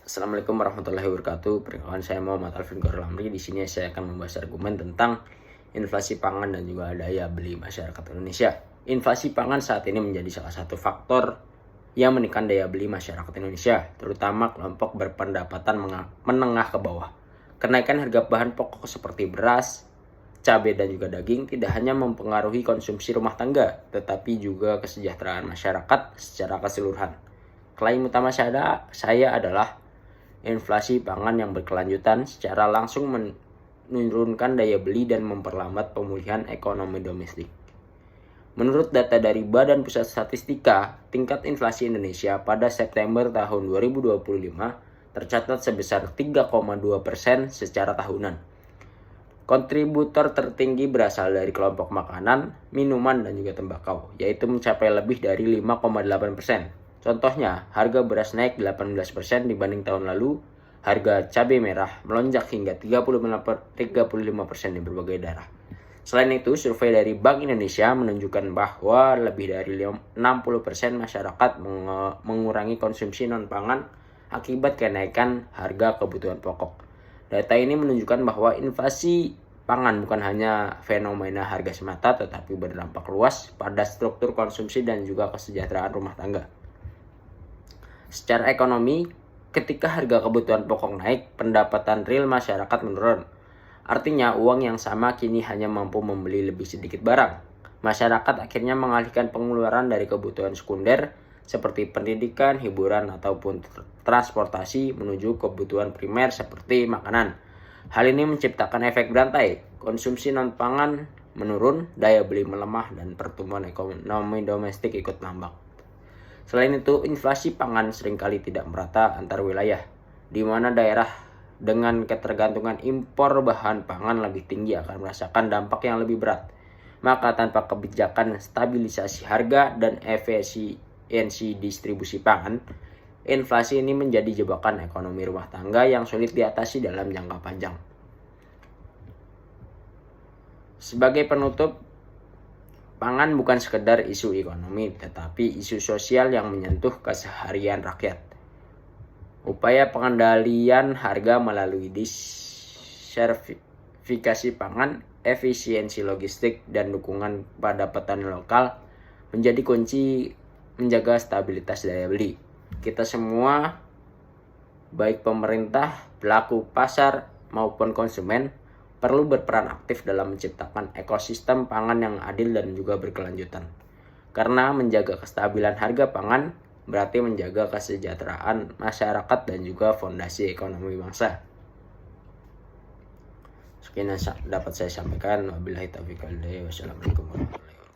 Assalamualaikum warahmatullahi wabarakatuh. Perkenalkan, saya Muhammad Alvin Korlamri. Di sini saya akan membahas argumen tentang inflasi pangan dan juga daya beli masyarakat Indonesia. Inflasi pangan saat ini menjadi salah satu faktor yang menekan daya beli masyarakat Indonesia, terutama kelompok berpendapatan menengah ke bawah. Kenaikan harga bahan pokok seperti beras, cabai dan juga daging tidak hanya mempengaruhi konsumsi rumah tangga, tetapi juga kesejahteraan masyarakat secara keseluruhan. Klaim utama saya adalah inflasi pangan yang berkelanjutan secara langsung menurunkan daya beli dan memperlambat pemulihan ekonomi domestik. Menurut data dari Badan Pusat Statistika, tingkat inflasi Indonesia pada September tahun 2025 tercatat sebesar 3,2% secara tahunan. Kontributor tertinggi berasal dari kelompok makanan, minuman, dan juga tembakau, yaitu mencapai lebih dari 5,8%. Contohnya, harga beras naik 18% dibanding tahun lalu, harga cabai merah melonjak hingga 35% di berbagai daerah. Selain itu, survei dari Bank Indonesia menunjukkan bahwa lebih dari 60% masyarakat mengurangi konsumsi non-pangan akibat kenaikan harga kebutuhan pokok. Data ini menunjukkan bahwa inflasi pangan bukan hanya fenomena harga semata, tetapi berdampak luas pada struktur konsumsi dan juga kesejahteraan rumah tangga. Secara ekonomi, ketika harga kebutuhan pokok naik, pendapatan real masyarakat menurun. Artinya, uang yang sama kini hanya mampu membeli lebih sedikit barang. Masyarakat akhirnya mengalihkan pengeluaran dari kebutuhan sekunder seperti pendidikan, hiburan, ataupun transportasi menuju kebutuhan primer seperti makanan. Hal ini menciptakan efek berantai. Konsumsi non-pangan menurun, daya beli melemah, dan pertumbuhan ekonomi domestik ikut lambat. Selain itu, inflasi pangan seringkali tidak merata antar wilayah, di mana daerah dengan ketergantungan impor bahan pangan lebih tinggi akan merasakan dampak yang lebih berat. Maka tanpa kebijakan stabilisasi harga dan efisiensi distribusi pangan, inflasi ini menjadi jebakan ekonomi rumah tangga yang sulit diatasi dalam jangka panjang. Sebagai penutup, pangan bukan sekedar isu ekonomi, tetapi isu sosial yang menyentuh keseharian rakyat. Upaya pengendalian harga melalui diversifikasi pangan, efisiensi logistik, dan dukungan pada petani lokal menjadi kunci menjaga stabilitas daya beli. Kita semua, baik pemerintah, pelaku pasar, maupun konsumen, perlu berperan aktif dalam menciptakan ekosistem pangan yang adil dan juga berkelanjutan. Karena menjaga kestabilan harga pangan berarti menjaga kesejahteraan masyarakat dan juga fondasi ekonomi bangsa. Sekian yang dapat saya sampaikan. Wabillahi taufiq wal hidayah. Wassalamualaikum warahmatullahi wabarakatuh.